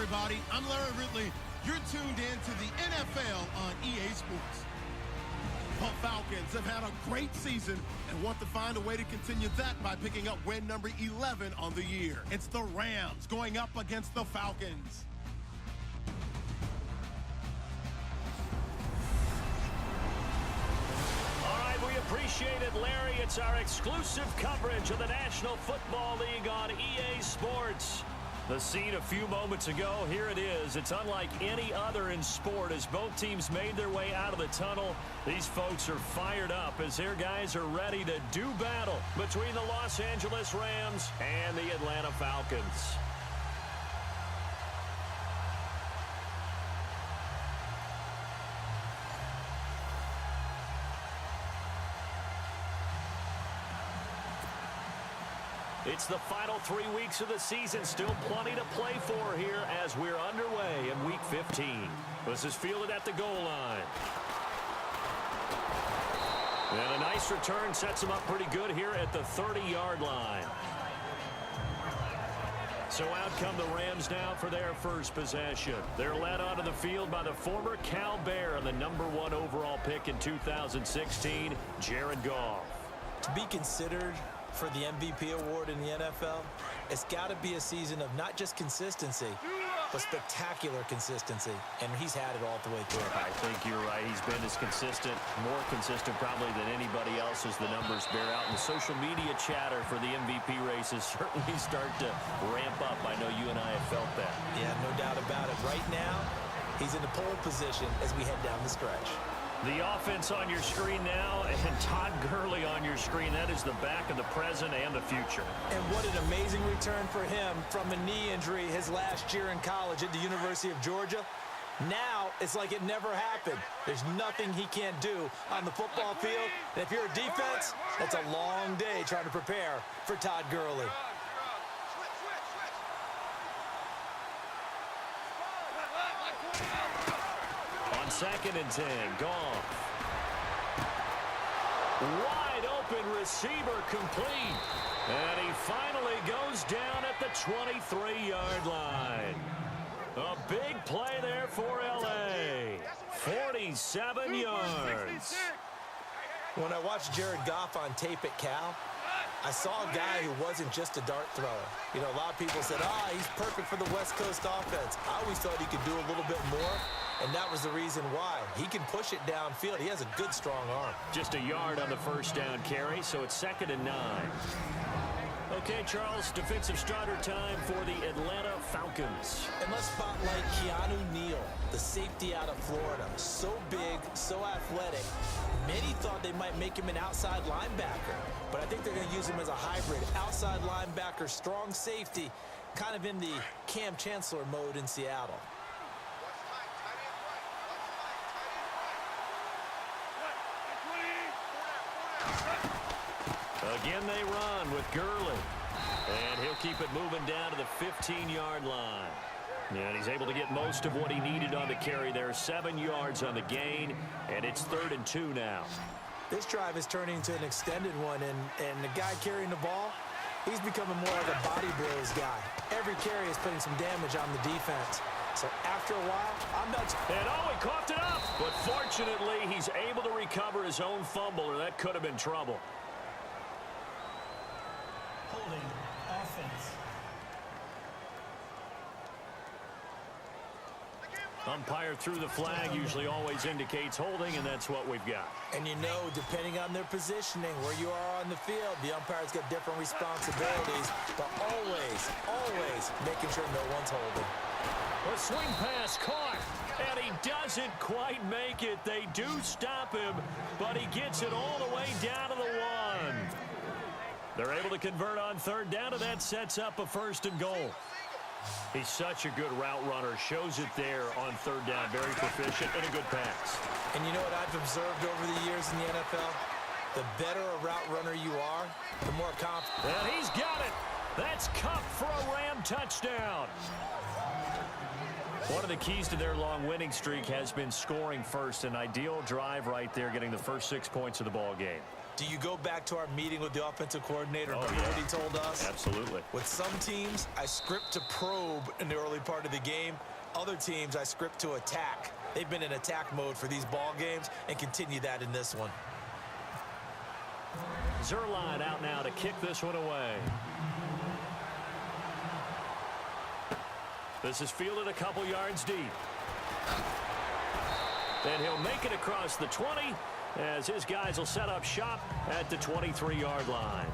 everybody. I'm Larry Ridley. You're tuned in to the NFL on EA Sports. The Falcons have had a great season and want to find a way to continue that by picking up win number 11 on the year. It's the Rams going up against the Falcons. We appreciate it, Larry. It's our exclusive coverage of the National Football League on EA Sports. The scene a few moments ago, here it is. It's unlike any other in sport as both teams made their way out of the tunnel. These folks are fired up as their guys are ready to do battle between the Los Angeles Rams and the Atlanta Falcons. It's the final 3 weeks of the season. Still plenty to play for here as we're underway in Week 15. This is fielded at the goal line. And a nice return sets him up pretty good here at the 30-yard line. So out come the Rams now for their first possession. They're led onto the field by the former Cal Bear and the #1 overall pick in 2016, Jared Goff. To be considered for the MVP award in the NFL, it's got to be a season of not just consistency, but spectacular consistency, and he's had it all the way through. I think you're right. He's been as consistent, more consistent probably than anybody else as the numbers bear out. And the social media chatter for the MVP races certainly start to ramp up. I know you and I have felt that. Yeah, no doubt about it. Right now, he's in the pole position as we head down the stretch. The offense on your screen now, and Todd Gurley on your screen. That is the back of the present and the future. And what an amazing return for him from a knee injury his last year in college at the University of Georgia. Now, it's like it never happened. There's nothing he can't do on the football field. And if you're a defense, that's a long day trying to prepare for Todd Gurley. Second and 10, Goff. Wide open receiver complete. And he finally goes down at the 23-yard line. A big play there for L.A. 47 yards. When I watched Jared Goff on tape at Cal, I saw a guy who wasn't just a dart thrower. You know, a lot of people said, he's perfect for the West Coast offense. I always thought he could do a little bit more, and that was the reason why. He can push it downfield. He has a good, strong arm. Just a yard on the first down carry, so it's 2nd and 9. Okay, Charles, defensive starter time for the Atlanta Falcons. And let's spotlight Keanu Neal, the safety out of Florida. So big, so athletic. Many thought they might make him an outside linebacker, but I think they're going to use him as a hybrid. Outside linebacker, strong safety, kind of in the Cam Chancellor mode in Seattle. Again, they run with Gurley. And he'll keep it moving down to the 15-yard line. And he's able to get most of what he needed on the carry there. 7 yards on the gain, and it's 3rd and 2 now. This drive is turning into an extended one, and the guy carrying the ball, he's becoming more like a body blows guy. Every carry is putting some damage on the defense. So after a while, I'm not... And he coughed it up. But fortunately, he's able to recover his own fumble, or that could have been trouble. Holding offense. Umpire threw the flag, usually always indicates holding, and that's what we've got. And you know, depending on their positioning, where you are on the field, the umpire's got different responsibilities, but always making sure no one's holding. A swing pass caught, and he doesn't quite make it. They do stop him, but he gets it all the way down to the 1. They're able to convert on 3rd down, and that sets up a 1st and goal. He's such a good route runner. Shows it there on 3rd down. Very proficient and a good pass. And you know what I've observed over the years in the NFL? The better a route runner you are, the more confident. And he's got it. That's Kupp for a Ram touchdown. One of the keys to their long winning streak has been scoring first. An ideal drive right there, getting the first 6 points of the ball game. Do you go back to our meeting with the offensive coordinator and remember what he told us? Absolutely. With some teams, I script to probe in the early part of the game. Other teams, I script to attack. They've been in attack mode for these ball games and continue that in this one. Zerline out now to kick this one away. This is fielded a couple yards deep. And he'll make it across the 20 as his guys will set up shop at the 23-yard line.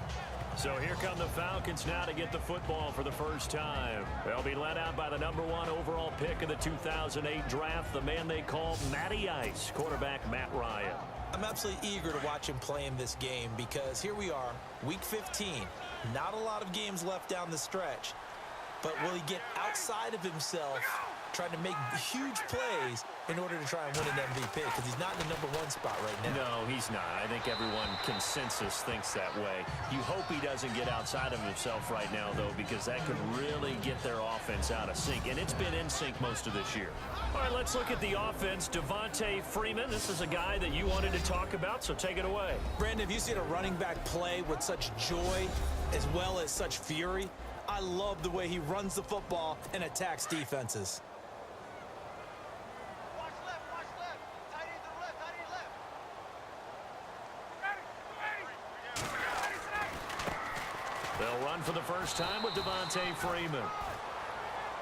So here come the Falcons now to get the football for the first time. They'll be led out by the #1 overall pick of the 2008 draft, the man they call Matty Ice, quarterback Matt Ryan. I'm absolutely eager to watch him play in this game because here we are, week 15. Not a lot of games left down the stretch. But will he get outside of himself trying to make huge plays in order to try and win an MVP? Because he's not in the #1 spot right now. No, he's not. I think everyone consensus thinks that way. You hope he doesn't get outside of himself right now, though, because that could really get their offense out of sync. And it's been in sync most of this year. All right, let's look at the offense. Devontae Freeman, this is a guy that you wanted to talk about, so take it away. Brandon, have you seen a running back play with such joy as well as such fury? I love the way he runs the football and attacks defenses. Watch left, tight end to the left, tight end left. They'll run for the first time with Devontae Freeman.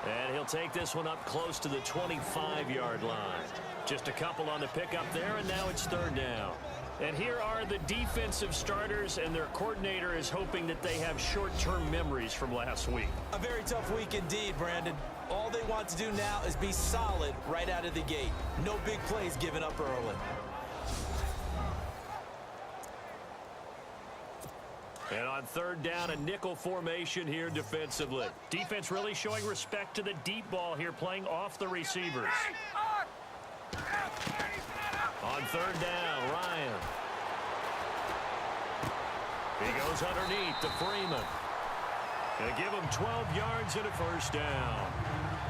And he'll take this one up close to the 25-yard line. Just a couple on the pickup there, and now it's 3rd down. And here are the defensive starters, and their coordinator is hoping that they have short-term memories from last week. A very tough week indeed, Brandon. All they want to do now is be solid right out of the gate. No big plays given up early. And on 3rd down, a nickel formation here defensively. Defense really showing respect to the deep ball here, playing off the receivers. On 3rd down, Ryan. He goes underneath to Freeman. Going to give him 12 yards and a 1st down.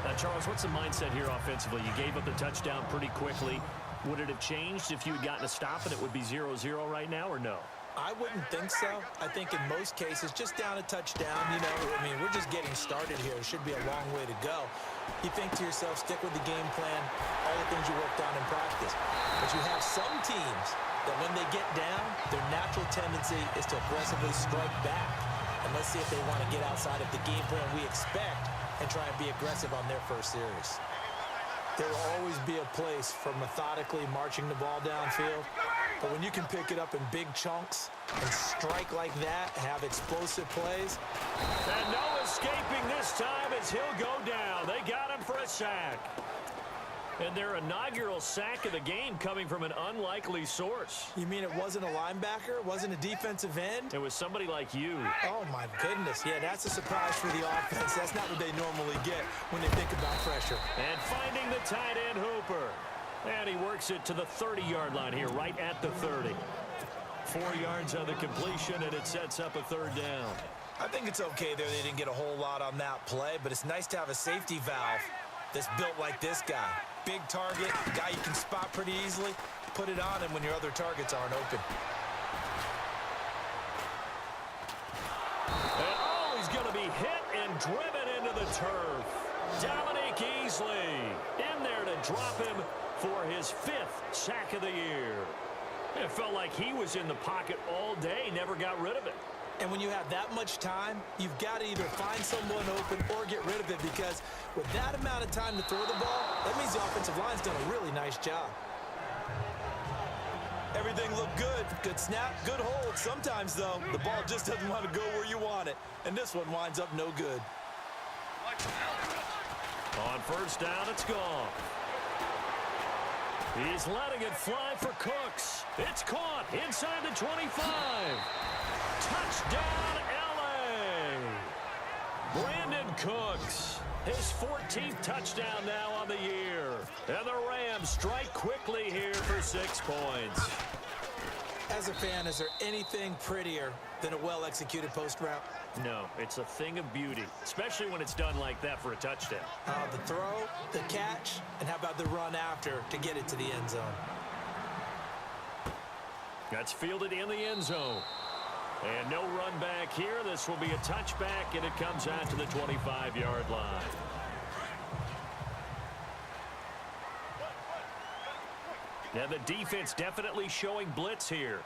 Now, Charles, what's the mindset here offensively? You gave up the touchdown pretty quickly. Would it have changed if you had gotten a stop and it would be 0-0 right now, or no? I wouldn't think so. I think in most cases, just down a touchdown, you know, I mean, we're just getting started here. It should be a long way to go. You think to yourself, stick with the game plan, all the things you worked on in practice. But you have some teams that when they get down, their natural tendency is to aggressively strike back. And let's see if they want to get outside of the game plan we expect and try and be aggressive on their first series. There will always be a place for methodically marching the ball downfield. But when you can pick it up in big chunks and strike like that, have explosive plays. And no escaping this time as he'll go down. They got him for a sack. And their inaugural sack of the game coming from an unlikely source. You mean it wasn't a linebacker? It wasn't a defensive end? It was somebody like you. Oh, my goodness. Yeah, that's a surprise for the offense. That's not what they normally get when they think about pressure. And finding the tight end Hooper. And he works it to the 30-yard line here, right at the 30. 4 yards on the completion, and it sets up a 3rd down. I think it's okay there. They didn't get a whole lot on that play, but it's nice to have a safety valve that's built like this guy. Big target, guy you can spot pretty easily. Put it on him when your other targets aren't open. And oh, he's going to be hit and driven into the turf. Dominique Easley in there to drop him for his 5th sack of the year. It felt like he was in the pocket all day, never got rid of it. And when you have that much time, you've got to either find someone open or get rid of it, because with that amount of time to throw the ball, that means the offensive line's done a really nice job. Everything looked good. Good snap, good hold. Sometimes, though, the ball just doesn't want to go where you want it. And this one winds up no good. On 1st down, it's gone. He's letting it fly for Cooks. It's caught inside the 25. Touchdown, L.A. Brandon Cooks. His 14th touchdown now on the year. And the Rams strike quickly here for 6 points. As a fan, is there anything prettier than a well-executed post route? No, it's a thing of beauty, especially when it's done like that for a touchdown. The throw, the catch, and how about the run after to get it to the end zone? That's fielded in the end zone. And no run back here. This will be a touchback, and it comes out to the 25-yard line. Now the defense definitely showing blitz here.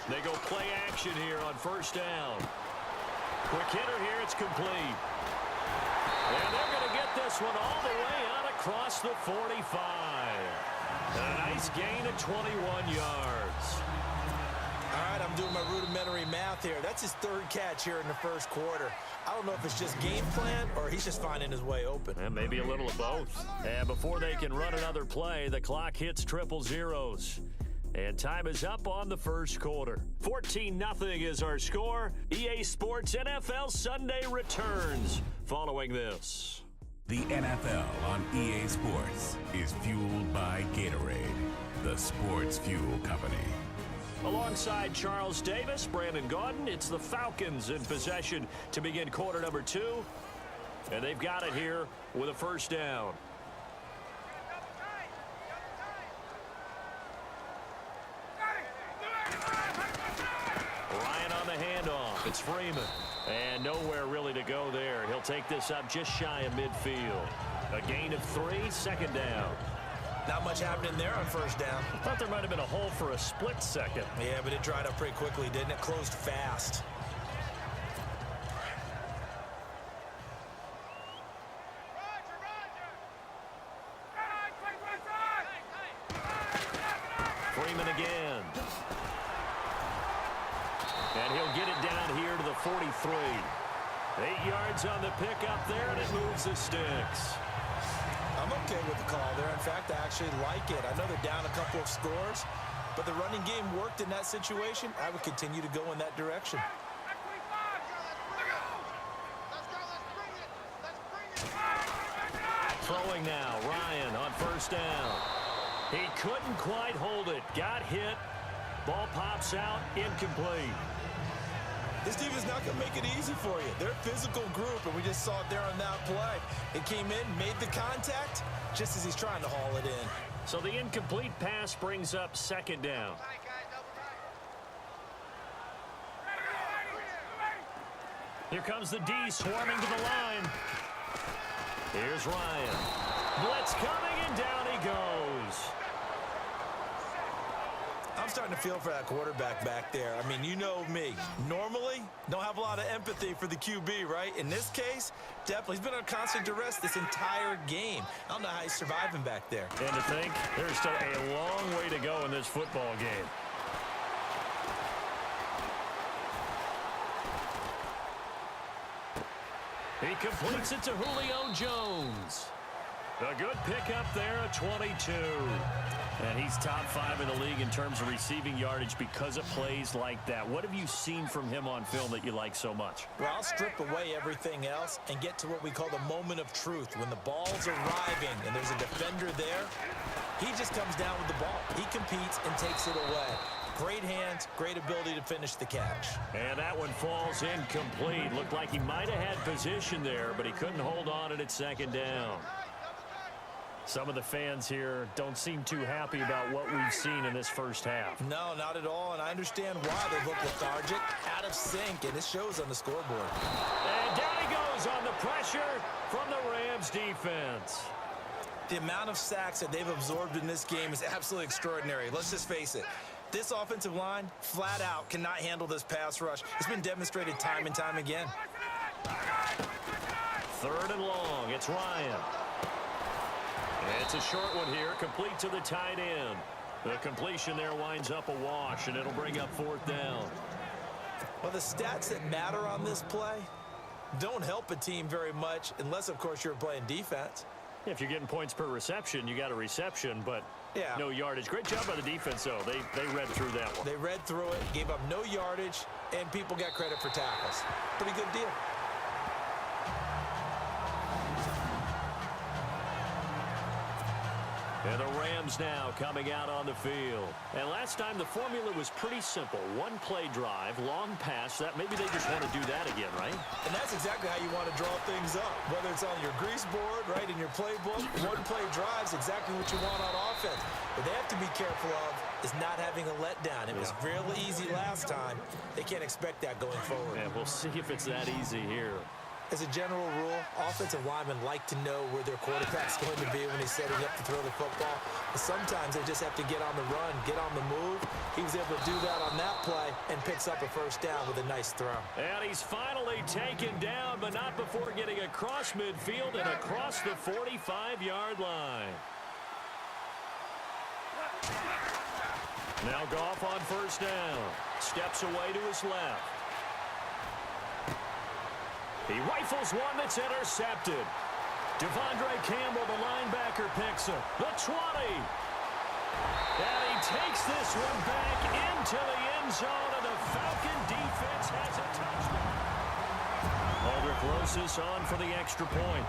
They go play action here on first down. Quick hitter here. It's complete. And they're going to get this one all the way out across the 45. A nice gain of 21 yards. All right, I'm doing my rudimentary math here. That's his third catch here in the first quarter. I don't know if it's just game plan or he's just finding his way open. And maybe a little of both. And before they can run another play, the clock hits triple zeros. And time is up on the first quarter. 14-0 is our score. EA Sports NFL Sunday returns following this. The NFL on EA Sports is fueled by Gatorade, the sports fuel company. Alongside Charles Davis, Brandon Gaudin, it's the Falcons in possession to begin quarter number 2. And they've got it here with a first down. Ryan on the handoff. It's Freeman. And nowhere really to go there. He'll take this up just shy of midfield. A gain of 3, second down. Not much happening there on first down. I thought there might have been a hole for a split second. Yeah, but it dried up pretty quickly, didn't it? Closed fast. Freeman again. And he'll get it down here to the 43. 8 yards on the pickup there, and it moves the sticks. I'm okay with the call there. In fact, I actually like it. I know they're down a couple of scores, but the running game worked in that situation. I would continue to go in that direction. Throwing now, Ryan on first down. He couldn't quite hold it. Got hit. Ball pops out, incomplete. This team is not going to make it easy for you. They're a physical group, and we just saw it there on that play. It came in, made the contact, just as he's trying to haul it in. So the incomplete pass brings up second down. Here comes the D swarming to the line. Here's Ryan. Blitz coming, and down he goes. I'm starting to feel for that quarterback back there. I mean, you know me. Normally, don't have a lot of empathy for the QB, right? In this case, definitely. He's been on constant duress this entire game. I don't know how he's surviving back there. And to think, there's still a long way to go in this football game. He completes it to Julio Jones. A good pickup there at 22. And he's top 5 in the league in terms of receiving yardage because of plays like that. What have you seen from him on film that you like so much? Well, I'll strip away everything else and get to what we call the moment of truth. When the ball's arriving and there's a defender there, he just comes down with the ball. He competes and takes it away. Great hands, great ability to finish the catch. And that one falls incomplete. Looked like he might have had position there, but he couldn't hold on at second down. Some of the fans here don't seem too happy about what we've seen in this first half. No, not at all, and I understand why. They look lethargic, out of sync, and it shows on the scoreboard. And down he goes on the pressure from the Rams defense. The amount of sacks that they've absorbed in this game is absolutely extraordinary. Let's just face it. This offensive line, flat out, cannot handle this pass rush. It's been demonstrated time and time again. Third and long. It's Ryan. And it's a short one here, complete to the tight end. The completion there winds up a wash, and it'll bring up fourth down. Well, the stats that matter on this play don't help a team very much unless, of course, you're playing defense. If you're getting points per reception, you got a reception, but no yardage. Great job by the defense, though. They read through that one. They read through it, gave up no yardage, and people got credit for tackles. Pretty good deal. And the Rams now coming out on the field. And last time the formula was pretty simple. One play drive, long pass. That maybe they just want to do that again, right? And that's exactly how you want to draw things up. Whether it's on your grease board, right, in your playbook, one play drive is exactly what you want on offense. What they have to be careful of is not having a letdown. It was really easy last time. They can't expect that going forward. And we'll see if it's that easy here. As a general rule, offensive linemen like to know where their quarterback's going to be when he's setting up to throw the football. But sometimes they just have to get on the run, get on the move. He was able to do that on that play and picks up a first down with a nice throw. And he's finally taken down, but not before getting across midfield and across the 45-yard line. Now Goff on first down. Steps away to his left. He rifles one that's intercepted. Devondre Campbell, the linebacker, picks him. The 20. And he takes this one back into the end zone, and the Falcon defense has a touchdown. Aldrich Rosas on for the extra point.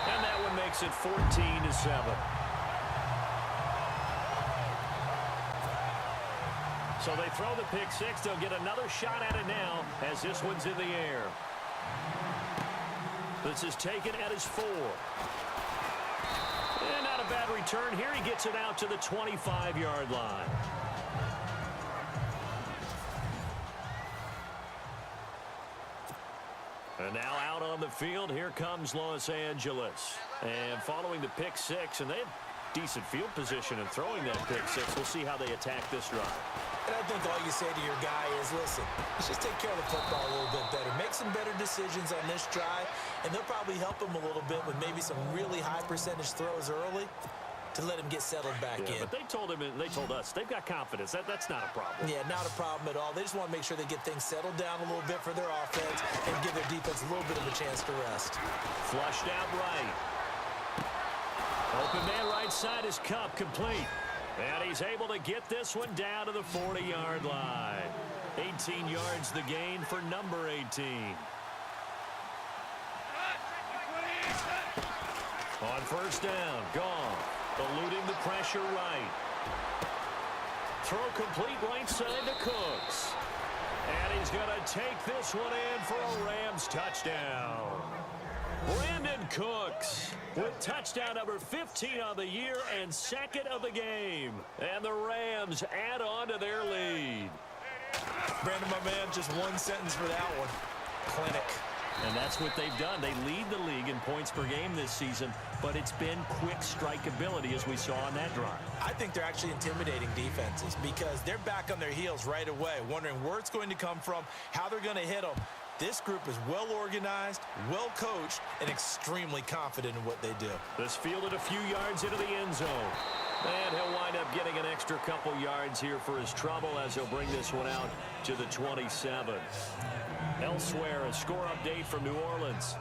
And that one makes it 14-7. So they throw the pick six. They'll get another shot at it now as this one's in the air. This is taken at his 4. And not a bad return here. He gets it out to the 25-yard line. And now out on the field, here comes Los Angeles. And following the pick six, and they have decent field position in throwing that pick six. We'll see how they attack this drive. And I think all you say to your guy is, listen, let's just take care of the football a little bit better. Make some better decisions on this drive, and they'll probably help him a little bit with maybe some really high percentage throws early to let him get settled back in. But they told him, and they told us, they've got confidence. That's not a problem. Yeah, not a problem at all. They just want to make sure they get things settled down a little bit for their offense and give their defense a little bit of a chance to rest. Flushed out right. Open man right side is Cup, complete. And he's able to get this one down to the 40-yard line. 18 yards the gain for number 18. On first down, Goff, eluding the pressure right. Throw complete right side to Cooks. And he's going to take this one in for a Rams touchdown. Brandon Cooks with touchdown number 15 on the year and second of the game. And the Rams add on to their lead. Brandon, my man, just one sentence for that one. Clinic. And that's what they've done. They lead the league in points per game this season, but it's been quick strike ability as we saw on that drive. I think they're actually intimidating defenses because they're back on their heels right away, wondering where it's going to come from, how they're going to hit them. This group is well organized, well coached, and extremely confident in what they do. This fielded a few yards into the end zone. And he'll wind up getting an extra couple yards here for his trouble as he'll bring this one out to the 27. Elsewhere, a score update from New Orleans.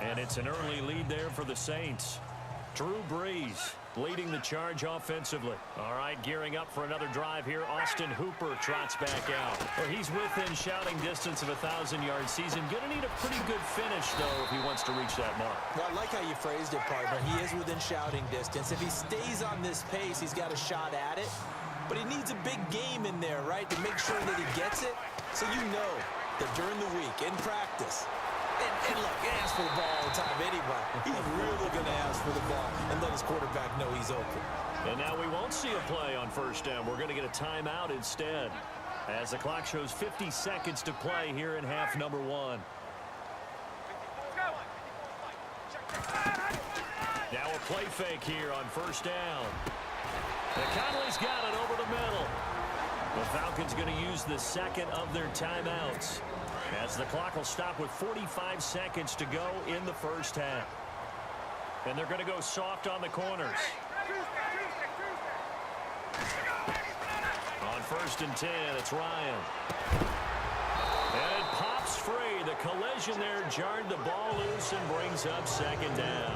And it's an early lead there for the Saints. Drew Brees leading the charge offensively. All right, gearing up for another drive here. Austin Hooper trots back out. Well, he's within shouting distance of a 1,000-yard season. Going to need a pretty good finish, though, if he wants to reach that mark. Well, I like how you phrased it, partner. He is within shouting distance. If he stays on this pace, he's got a shot at it. But he needs a big game in there, right, to make sure that he gets it. So you know that during the week, in practice, and look, he asks for the ball all the time anyway. He's really going to ask for the ball and let his quarterback know he's open. And now we won't see a play on first down. We're going to get a timeout instead as the clock shows 50 seconds to play here in half number 1. Now a play fake here on first down. And Conley's got it over the middle. The Falcons going to use the second of their timeouts as the clock will stop with 45 seconds to go in the first half. And they're going to go soft on the corners. On first and 10, it's Ryan. And it pops free. The collision there jarred the ball loose and brings up second down.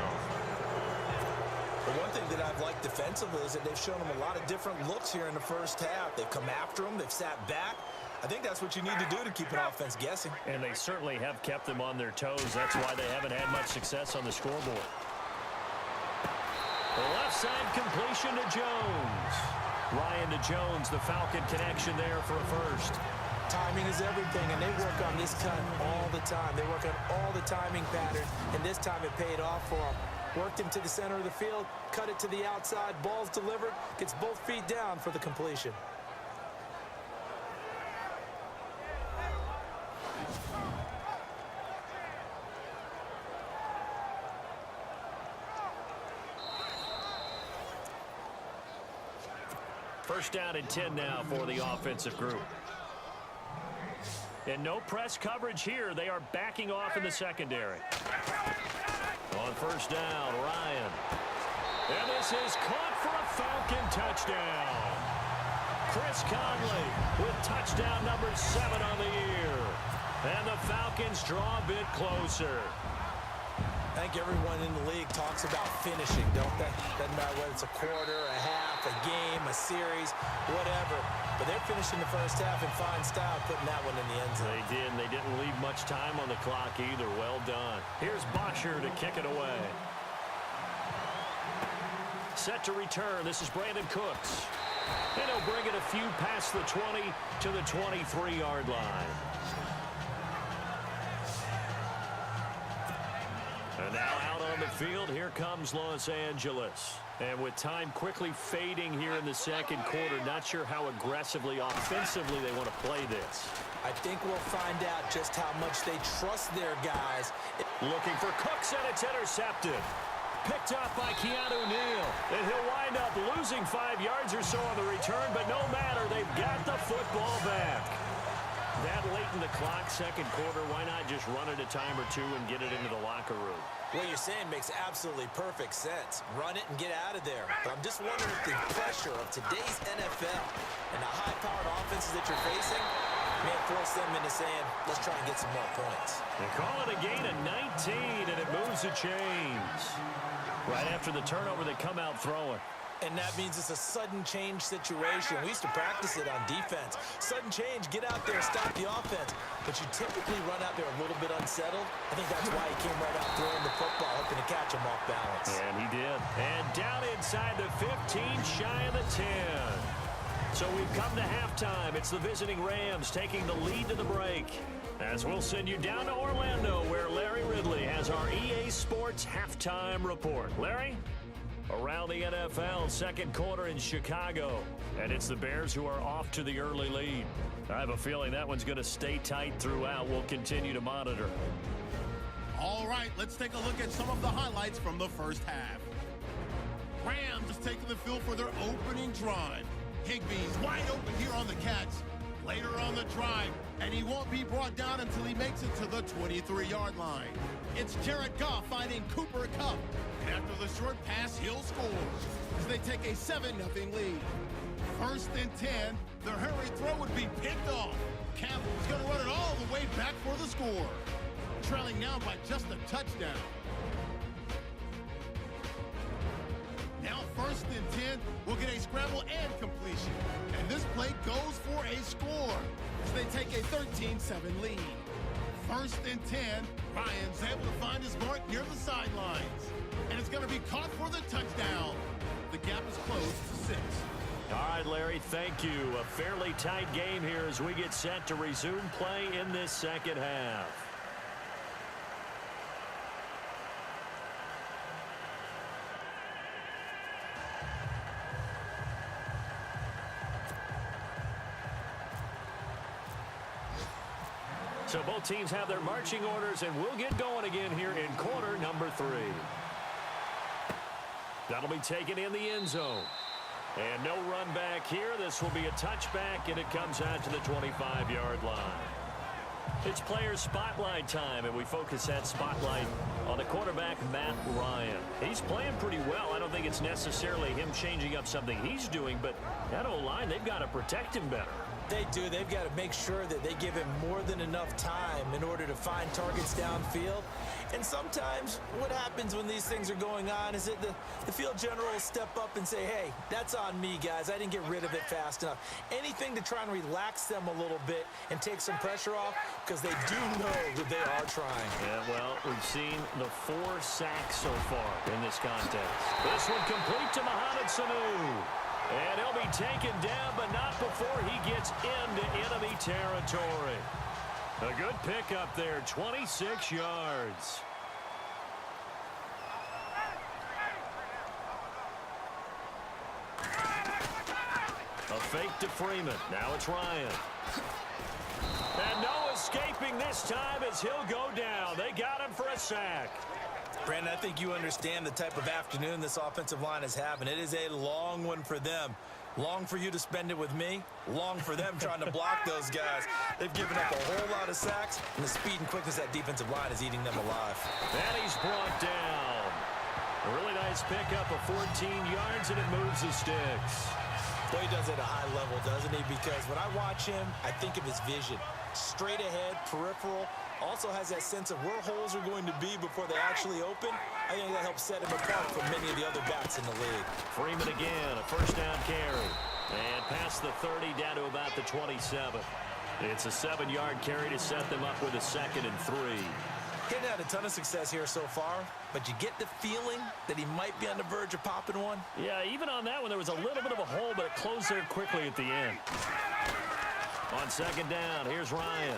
The one thing that I've liked defensively is that they've shown them a lot of different looks here in the first half. They've come after them. They've sat back. I think that's what you need to do to keep an offense guessing. And they certainly have kept them on their toes. That's why they haven't had much success on the scoreboard. The left side completion to Jones. Ryan to Jones, the Falcon connection there for a first. Timing is everything, and they work on this cut all the time. They work on all the timing patterns, and this time it paid off for them. Worked him to the center of the field, cut it to the outside, ball's delivered, gets both feet down for the completion. First down and 10 now for the offensive group. And no press coverage here. They are backing off in the secondary. On first down, Ryan. And this is caught for a Falcon touchdown. Chris Conley with touchdown number 7 on the year. And the Falcons draw a bit closer. I think everyone in the league talks about finishing, don't they? Doesn't matter whether it's a quarter, a half, a game, a series, whatever. But they're finishing the first half in fine style, putting that one in the end zone. They did, and they didn't leave much time on the clock either. Well done. Here's Bosher to kick it away. Set to return. This is Brandon Cooks. And he'll bring it a few past the 20 to the 23-yard line. And now out on the field, here comes Los Angeles. And with time quickly fading here in the second quarter, not sure how aggressively, offensively they want to play this. I think we'll find out just how much they trust their guys. Looking for Cooks, and it's intercepted. Picked up by Keanu Neal. And he'll wind up losing 5 yards or so on the return, but no matter, they've got the football back. That late in the clock, second quarter, why not just run it a time or two and get it into the locker room? What you're saying makes absolutely perfect sense. Run it and get out of there. But I'm just wondering if the pressure of today's NFL and the high-powered offenses that you're facing may force them into saying, let's try and get some more points. They call it a gain of 19, and it moves the chains. Right after the turnover, they come out throwing. And that means it's a sudden change situation. We used to practice it on defense. Sudden change, get out there, stop the offense. But you typically run out there a little bit unsettled. I think that's why he came right out throwing the football, hoping to catch him off balance. And he did. And down inside the 15, shy of the 10. So we've come to halftime. It's the visiting Rams taking the lead to the break. As we'll send you down to Orlando, where Larry Ridley has our EA Sports halftime report. Larry? Around the NFL, second quarter in Chicago. And it's the Bears who are off to the early lead. I have a feeling that one's going to stay tight throughout. We'll continue to monitor. All right, let's take a look at some of the highlights from the first half. Rams is taking the field for their opening drive. Higbee's wide open here on the catch. Later on the drive, and he won't be brought down until he makes it to the 23-yard line. It's Jared Goff finding Cooper Kupp. And after the short pass, he'll score as they take a 7-0 lead. First and 10, their hurry throw would be picked off. Campbell's going to run it all the way back for the score. Trailing now by just a touchdown. Now first and 10, we'll get a scramble and completion. And this play goes for a score as they take a 13-7 lead. First and 10, Ryan's able to find his mark near the sidelines. And it's going to be caught for the touchdown. The gap is closed to 6. All right, Larry, thank you. A fairly tight game here as we get set to resume play in this second half. So both teams have their marching orders, and we'll get going again here in quarter number 3. That'll be taken in the end zone. And no run back here. This will be a touchback, and it comes out to the 25-yard line. It's player spotlight time, and we focus that spotlight on the quarterback, Matt Ryan. He's playing pretty well. I don't think it's necessarily him changing up something he's doing, but that O-line, they've got to protect him better. They do. They've got to make sure that they give him more than enough time in order to find targets downfield. And sometimes what happens when these things are going on is that the field general will step up and say, hey, that's on me, guys. I didn't get rid of it fast enough. Anything to try and relax them a little bit and take some pressure off, because they do know that they are trying. Yeah, well, we've seen the 4 sacks so far in this contest. This one complete to Mohamed Sanu. And he'll be taken down, but not before he gets into enemy territory. A good pickup there, 26 yards. A fake to Freeman. Now it's Ryan. And no escaping this time as he'll go down. They got him for a sack. Brandon, I think you understand the type of afternoon this offensive line is having. It is a long one for them. Long for you to spend it with me. Long for them trying to block those guys. They've given up a whole lot of sacks, and the speed and quickness of that defensive line is eating them alive. And he's brought down. A really nice pickup of 14 yards, and it moves the sticks. Well, he does it at a high level, doesn't he? Because when I watch him, I think of his vision. Straight ahead, peripheral. Also has that sense of where holes are going to be before they actually open. I think that helps set him apart from many of the other backs in the league. Freeman again, a first down carry. And past the 30 down to about the 27. It's a 7-yard carry to set them up with a 2nd and 3. He's had a ton of success here so far, but you get the feeling that he might be on the verge of popping one. Yeah, even on that one, there was a little bit of a hole, but it closed there quickly at the end. On 2nd down, here's Ryan.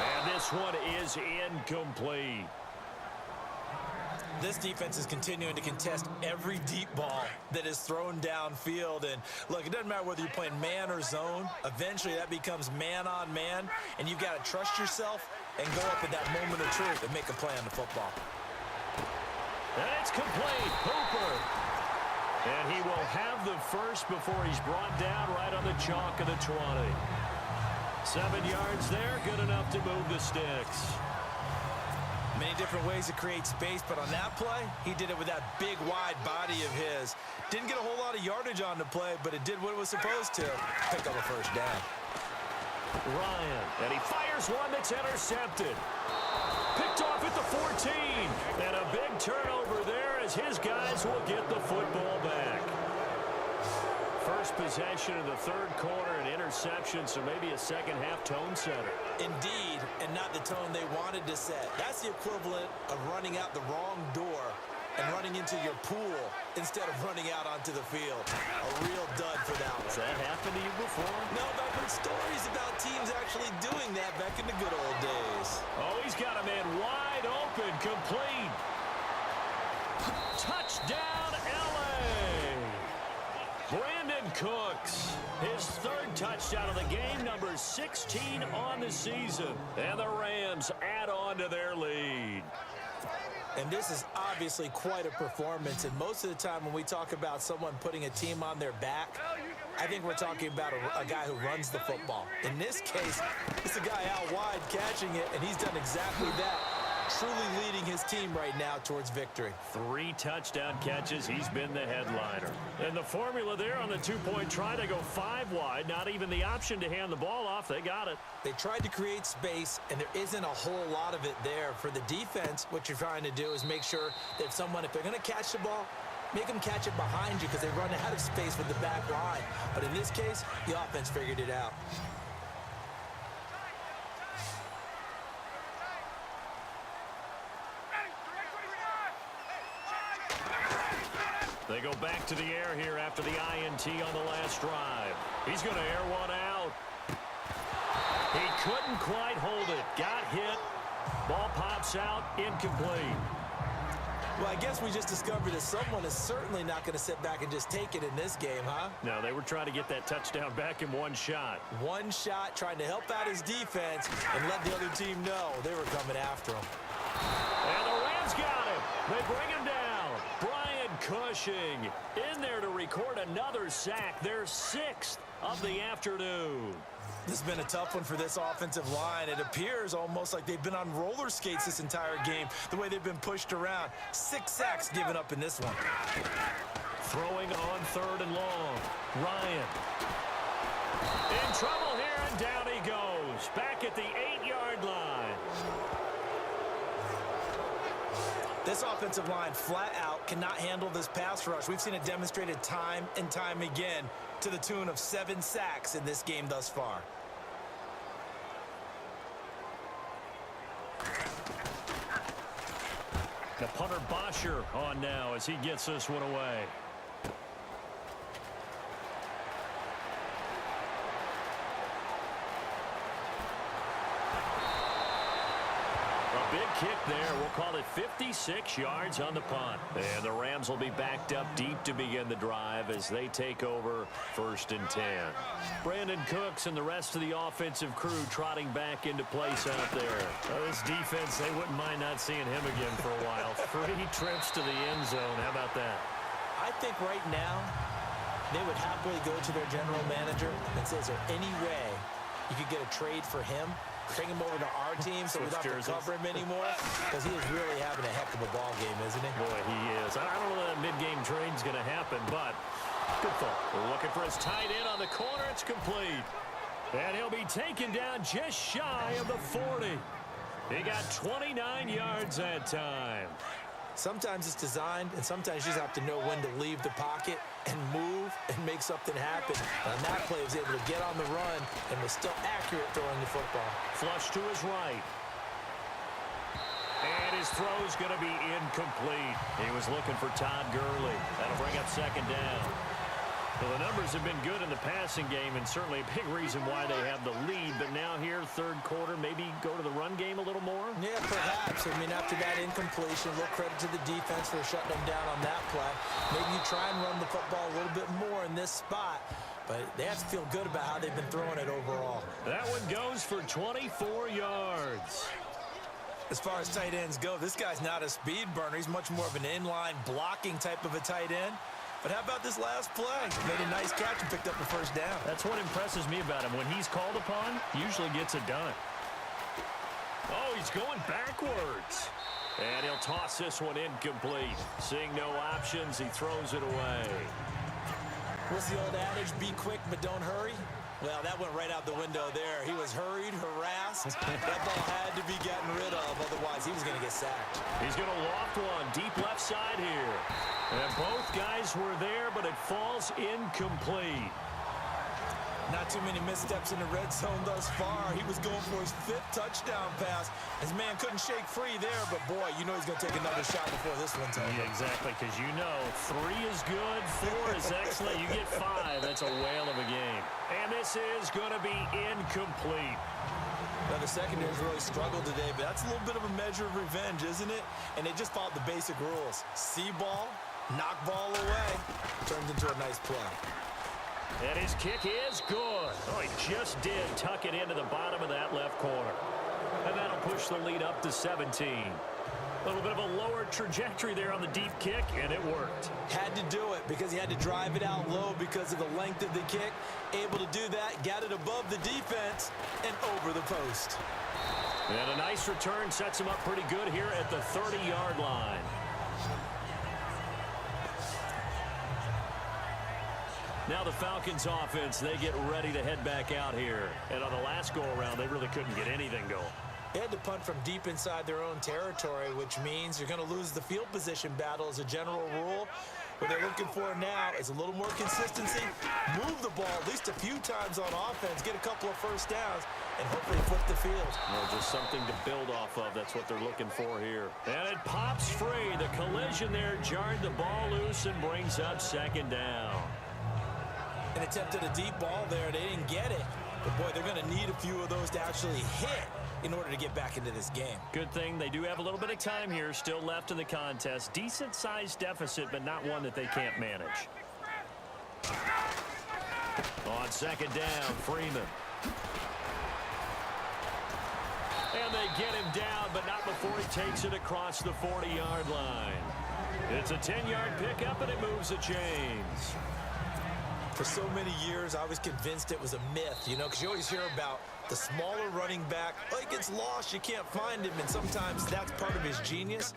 And this one is incomplete. This defense is continuing to contest every deep ball that is thrown downfield. And look, it doesn't matter whether you're playing man or zone. Eventually, that becomes man on man, and you've got to trust yourself and go up at that moment of truth and make a play on the football. And it's complete. Hooper. And he will have the first before he's brought down right on the chalk of the 20. 7 yards there, good enough to move the sticks. Many different ways to create space, but on that play, he did it with that big, wide body of his. Didn't get a whole lot of yardage on the play, but it did what it was supposed to. Pick up a first down. Ryan, and he fires one that's intercepted. Picked off at the 14. And a big turnover there as his guys will get the football back. First possession of the 3rd quarter, an interception, so maybe a second-half tone setter. Indeed, and not the tone they wanted to set. That's the equivalent of running out the wrong door and running into your pool instead of running out onto the field. A real dud for that one. Has that happened to you before? No, but I've heard stories about teams actually doing that back in the good old days. Oh, he's got a man wide open, complete. Touchdown, L.A. Brandon Cooks, his 3rd touchdown of the game, number 16 on the season. And the Rams add on to their lead. And this is obviously quite a performance. And most of the time when we talk about someone putting a team on their back, I think we're talking about a guy who runs the football. In this case, it's a guy out wide catching it, and he's done exactly that. Truly leading his team right now towards victory. 3 touchdown catches. He's been the headliner. And the formula there on the 2-point try, they go 5 wide. Not even the option to hand the ball off. They got it. They tried to create space, and there isn't a whole lot of it there. For the defense, what you're trying to do is make sure that if they're going to catch the ball, make them catch it behind you because they run out of space with the back line. But in this case, the offense figured it out. They go back to the air here after the INT on the last drive. He's going to air one out. He couldn't quite hold it. Got hit. Ball pops out. Incomplete. Well, I guess we just discovered that someone is certainly not going to sit back and just take it in this game, huh? No, they were trying to get that touchdown back in one shot. One shot, trying to help out his defense and let the other team know they were coming after him. And the Rams got him. They bring him down. Cushing in there to record another sack, their 6th of the afternoon. This has been a tough one for this offensive line. It appears almost like they've been on roller skates this entire game, the way they've been pushed around. 6 sacks given up in this one. Throwing on 3rd and long. Ryan. In trouble here, and down he goes. Back at the 8-yard line. This offensive line flat out cannot handle this pass rush. We've seen it demonstrated time and time again to the tune of 7 sacks in this game thus far. The punter Bosher on now as he gets this one away. A big kick there. We'll call it 56 yards on the punt. And the Rams will be backed up deep to begin the drive as they take over 1st and 10. Brandon Cooks and the rest of the offensive crew trotting back into place out there. This defense, they wouldn't mind not seeing him again for a while. 3 trips to the end zone. How about that? I think right now they would happily go to their general manager and say, is there any way you could get a trade for him? Bring him over to our team so we don't have to cover him anymore, because he is really having a heck of a ball game, isn't he? Boy, he is. I don't know that mid-game trade's going to happen, but good thought. We're looking for his tight end on the corner. It's complete. And he'll be taken down just shy of the 40. He got 29 yards that time. Sometimes it's designed, and sometimes you just have to know when to leave the pocket and move and make something happen. And on that play, he was able to get on the run and was still accurate throwing the football. Flush to his right. And his throw's going to be incomplete. He was looking for Todd Gurley. That'll bring up 2nd down. Well, the numbers have been good in the passing game, and certainly a big reason why they have the lead. But now here, 3rd quarter, maybe go to the run game a little more? Yeah, perhaps. I mean, after that incompletion, a little credit to the defense for shutting them down on that play. Maybe you try and run the football a little bit more in this spot. But they have to feel good about how they've been throwing it overall. That one goes for 24 yards. As far as tight ends go, this guy's not a speed burner. He's much more of an inline blocking type of a tight end. But how about this last play? Made a nice catch and picked up the 1st down. That's what impresses me about him. When he's called upon, usually gets it done. Oh, he's going backwards. And he'll toss this one incomplete. Seeing no options, he throws it away. What's the old adage? Be quick, but don't hurry. Well, that went right out the window there. He was hurried, harassed. That ball had to be gotten rid of, otherwise he was going to get sacked. He's going to loft one deep left side here. And both guys were there, but it falls incomplete. Not too many missteps in the red zone thus far. He was going for his 5th touchdown pass. His man couldn't shake free there, but boy, you know he's going to take another shot before this one's over. Yeah, exactly, because you know 3 is good, 4 is excellent. You get 5. That's a whale of a game. And this is going to be incomplete. Now, the secondary's really struggled today, but that's a little bit of a measure of revenge, isn't it? And they just followed the basic rules. See ball, knock ball away. Turns into a nice play. And his kick is good. Oh, he just did tuck it into the bottom of that left corner. And that'll push the lead up to 17. A little bit of a lower trajectory there on the deep kick, and it worked. Had to do it because he had to drive it out low because of the length of the kick. Able to do that, got it above the defense, and over the post. And a nice return sets him up pretty good here at the 30-yard line. Now the Falcons offense, they get ready to head back out here. And on the last go-around, they really couldn't get anything going. They had to punt from deep inside their own territory, which means you're going to lose the field position battle as a general rule. What they're looking for now is a little more consistency, move the ball at least a few times on offense, get a couple of 1st downs, and hopefully flip the field. Well, just something to build off of. That's what they're looking for here. And it pops free. The collision there jarred the ball loose and brings up 2nd down. An attempt at a deep ball there. They didn't get it. But, boy, they're going to need a few of those to actually hit in order to get back into this game. Good thing they do have a little bit of time here still left in the contest. Decent-sized deficit, but not one that they can't manage. On 2nd down, Freeman. And they get him down, but not before he takes it across the 40-yard line. It's a 10-yard pickup, and it moves the chains. For so many years, I was convinced it was a myth, you know, because you always hear about the smaller running back. Oh, he gets lost, you can't find him, and sometimes that's part of his genius.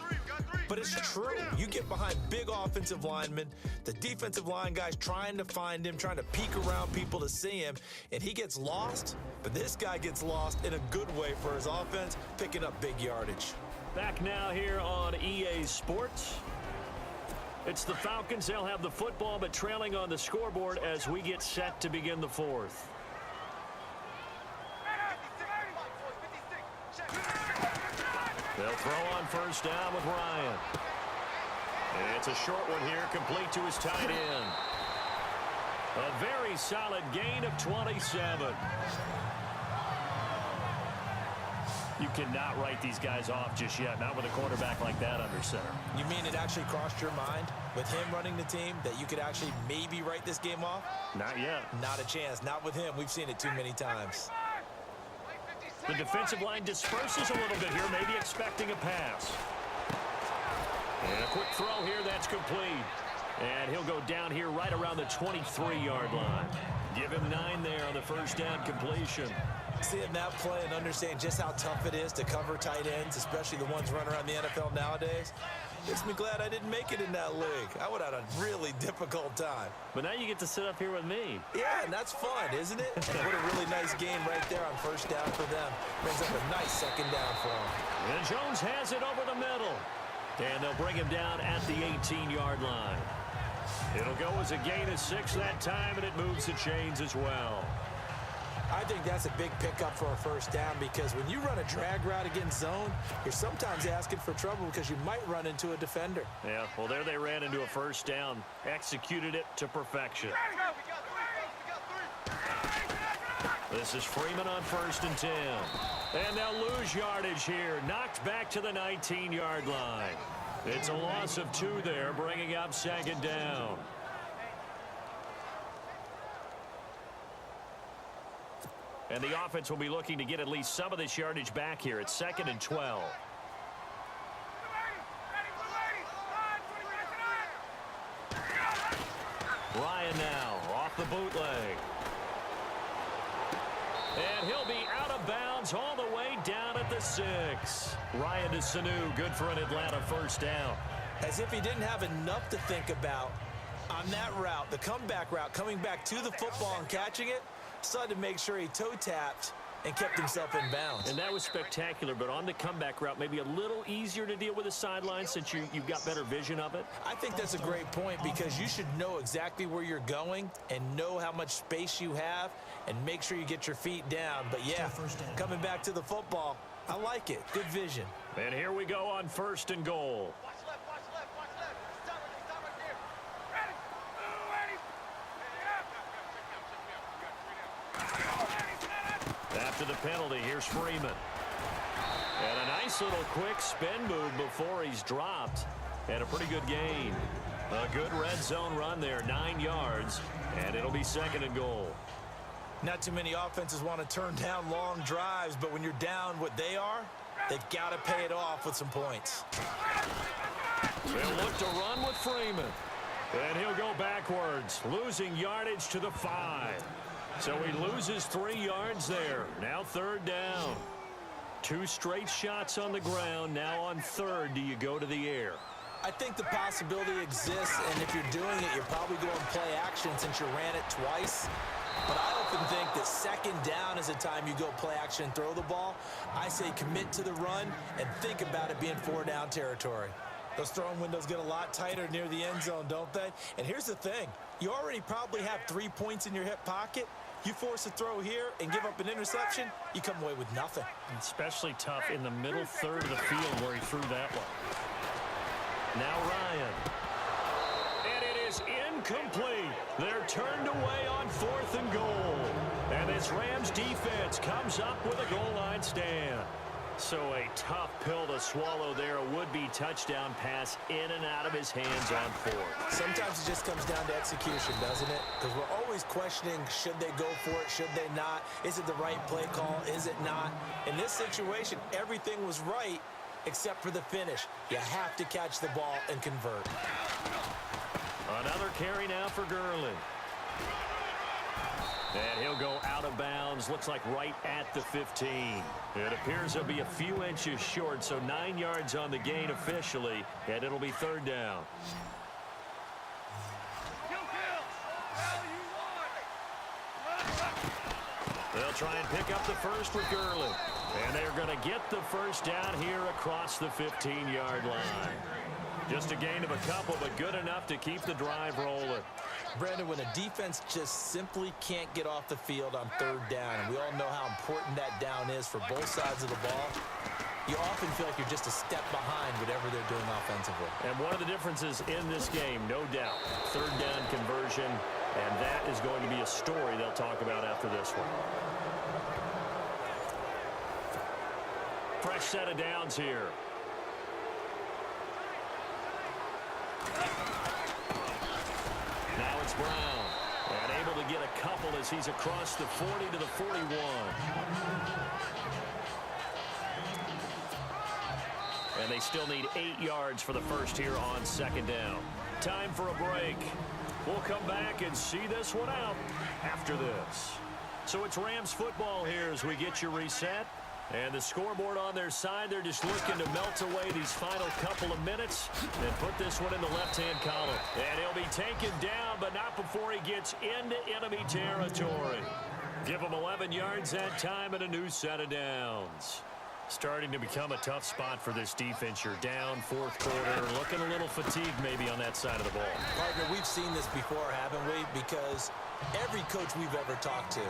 But it's true. You get behind big offensive linemen, the defensive line guys trying to find him, trying to peek around people to see him, and he gets lost. But this guy gets lost in a good way for his offense, picking up big yardage. Back now here on EA Sports. It's the Falcons. They'll have the football, but trailing on the scoreboard as we get set to begin the fourth. They'll throw on first down with Ryan. And it's a short one here, complete to his tight end. A very solid gain of 27. You cannot write these guys off just yet, not with a quarterback like that under center. You mean it actually crossed your mind with him running the team that you could actually maybe write this game off? Not yet. Not a chance. Not with him. We've seen it too many times. The defensive line disperses a little bit here, maybe expecting a pass. And a quick throw here, that's complete. And he'll go down here right around the 23-yard line. Give him 9 there on the first down completion. Seeing that play and understanding just how tough it is to cover tight ends, especially the ones running around the NFL nowadays, makes me glad I didn't make it in that league. I would have had a really difficult time. But now you get to sit up here with me. Yeah, and that's fun, isn't it? And what a really nice game right there on first down for them. Brings up a nice second down for them. And Jones has it over the middle. And they'll bring him down at the 18-yard line. It'll go as a gain of 6 that time, and it moves the chains as well. I think that's a big pickup for a first down because when you run a drag route against zone, you're sometimes asking for trouble because you might run into a defender. Yeah, well, there they ran into a first down. Executed it to perfection. This is Freeman on 1st and 10. And they'll lose yardage here. Knocked back to the 19-yard line. It's a loss of 2 there, bringing up 2nd down. And the offense will be looking to get at least some of this yardage back here. It's 2nd and 12. Ryan now off the bootleg. And he'll be out of bounds all the way down at the 6. Ryan to Sanu, good for an Atlanta first down. As if he didn't have enough to think about on that route, the comeback route, coming back to the football and catching it, decided to make sure he toe-tapped and kept himself in bounds. And that was spectacular, but on the comeback route, maybe a little easier to deal with the sideline since you've got better vision of it. I think that's a great point because you should know exactly where you're going and know how much space you have and make sure you get your feet down. But yeah, coming back to the football, I like it. Good vision. And here we go on 1st and goal. Watch left, watch left, watch left. Stop right there. Ready. After the penalty, here's Freeman. And a nice little quick spin move before he's dropped. And a pretty good gain. A good red zone run there, 9 yards. And it'll be 2nd and goal. Not too many offenses want to turn down long drives, but when you're down what they are, they've got to pay it off with some points. They'll look to run with Freeman. And he'll go backwards, losing yardage to the 5. So he loses 3 yards there. Now 3rd down. 2 straight shots on the ground. Now on 3rd, do you go to the air? I think the possibility exists, and if you're doing it, you're probably going play action since you ran it twice. But I often think that 2nd down is the time you go play action and throw the ball. I say commit to the run and think about it being 4-down territory. Those throwing windows get a lot tighter near the end zone, don't they? And here's the thing. You already probably have 3 points in your hip pocket. You force a throw here and give up an interception, you come away with nothing. Especially tough in the middle 3rd of the field where he threw that one. Now Ryan. And it is incomplete. They're turned away on 4th and goal. And this Rams defense comes up with a goal line stand. So a tough pill to swallow there. A would-be touchdown pass in and out of his hands on 4th. Sometimes it just comes down to execution, doesn't it? Because we're always questioning, should they go for it, should they not? Is it the right play call, is it not? In this situation, everything was right except for the finish. You have to catch the ball and convert. Another carry now for Gurley. And he'll go out of bounds. Looks like right at the 15. It appears he'll be a few inches short, so 9 yards on the gain officially, and it'll be third down. They'll try and pick up the first with Gurley. And they're going to get the first down here across the 15-yard line. Just a gain of a couple, but good enough to keep the drive rolling. Brandon, when a defense just simply can't get off the field on third down, and we all know how important that down is for both sides of the ball, you often feel like you're just a step behind whatever they're doing offensively. And one of the differences in this game, no doubt, third down conversion, and that is going to be a story they'll talk about after this one. Fresh set of downs here. Now it's Brown, and able to get a couple as he's across the 40 to the 41. And they still need 8 yards for the first here on second down. Time for a break. We'll come back and see this one out after this. So it's Rams football here as we get you reset. And the scoreboard on their side, they're just looking to melt away these final couple of minutes and put this one in the left-hand column. And he'll be taken down, but not before he gets into enemy territory. Give him 11 yards that time and a new set of downs. Starting to become a tough spot for this defense. You're down fourth quarter, looking a little fatigued maybe on that side of the ball. Partner, we've seen this before, haven't we? Because every coach we've ever talked to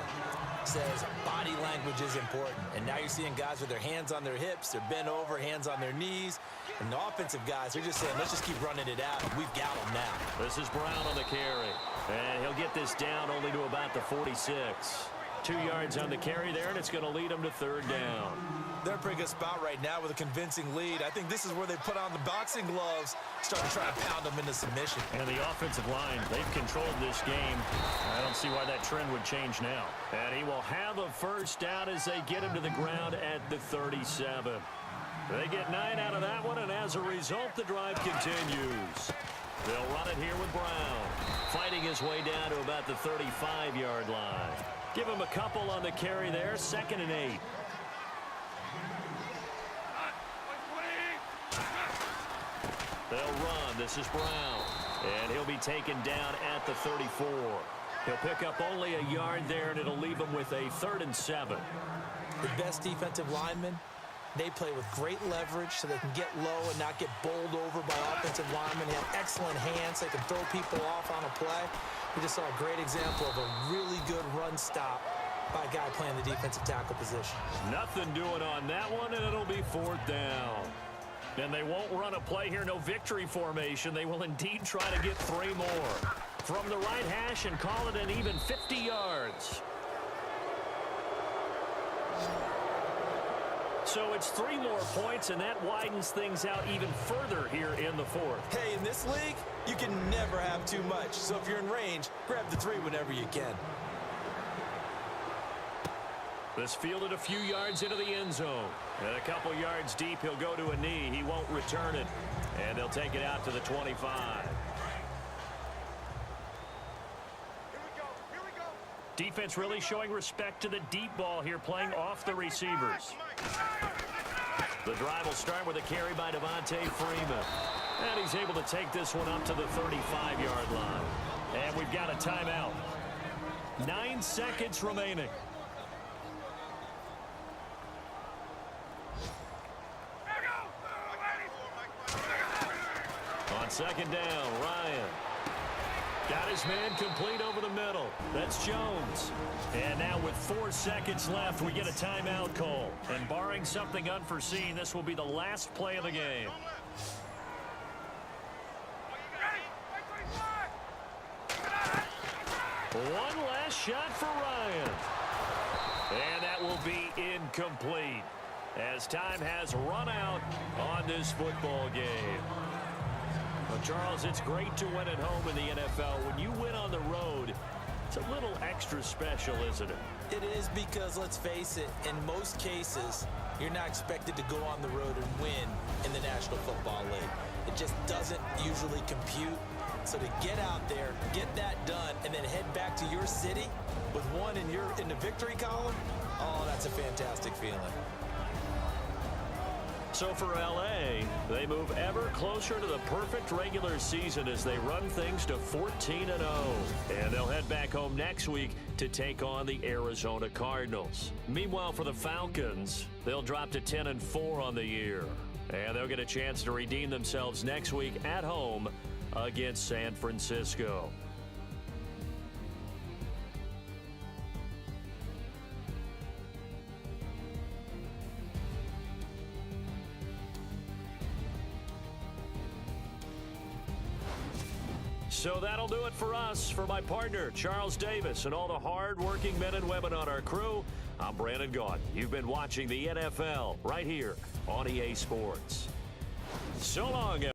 says body language is important. And now you're seeing guys with their hands on their hips, they're bent over, hands on their knees. And the offensive guys, they're just saying, let's just keep running it out. We've got them now. This is Brown on the carry. And he'll get this down only to about the 46. 2 yards on the carry there, and it's going to lead them to third down. They're in a pretty good spot right now with a convincing lead. I think this is where they put on the boxing gloves, start to try to pound them into submission. And the offensive line, they've controlled this game. I don't see why that trend would change now. And he will have a first down as they get him to the ground at the 37. They get 9 out of that one, and as a result, the drive continues. They'll run it here with Brown, fighting his way down to about the 35-yard line. Give him a couple on the carry there, 2nd and 8. They'll run. This is Brown. And he'll be taken down at the 34. He'll pick up only a yard there, and it'll leave him with a 3rd and 7. The best defensive linemen, they play with great leverage so they can get low and not get bowled over by offensive linemen. They have excellent hands. They can throw people off on a play. We just saw a great example of a really good run stop by a guy playing the defensive tackle position. Nothing doing on that one, and it'll be 4th down. And they won't run a play here, no victory formation. They will indeed try to get 3 more. From the right hash and call it an even 50 yards. So it's 3 more points, and that widens things out even further here in the 4th. Hey, in this league, you can never have too much. So if you're in range, grab the 3 whenever you can. This fielded a few yards into the end zone. And a couple yards deep, he'll go to a knee. He won't return it. And they'll take it out to the 25. Here we go. Defense really showing respect to the deep ball here, playing off the receivers. The drive will start with a carry by Devontae Freeman. And he's able to take this one up to the 35-yard line. And we've got a timeout. 9 seconds remaining. On second down, Ryan got his man complete over the middle. That's Jones. And now with 4 seconds left, we get a timeout call. And barring something unforeseen, this will be the last play of the game. One last shot for Ryan. And that will be incomplete, as time has run out on this football game. Well, Charles, it's great to win at home in the NFL. When you win on the road, it's a little extra special, isn't it? It is, because, let's face it, in most cases, you're not expected to go on the road and win in the National Football League. It just doesn't usually compute. So to get out there, get that done, and then head back to your city with one in the victory column, oh, that's a fantastic feeling. So for LA, they move ever closer to the perfect regular season as they run things to 14-0. And they'll head back home next week to take on the Arizona Cardinals. Meanwhile, for the Falcons, they'll drop to 10-4 on the year. And they'll get a chance to redeem themselves next week at home against San Francisco. So that'll do it for us. For my partner, Charles Davis, and all the hard-working men and women on our crew, I'm Brandon Gaudin. You've been watching the NFL right here on EA Sports. So long, everyone.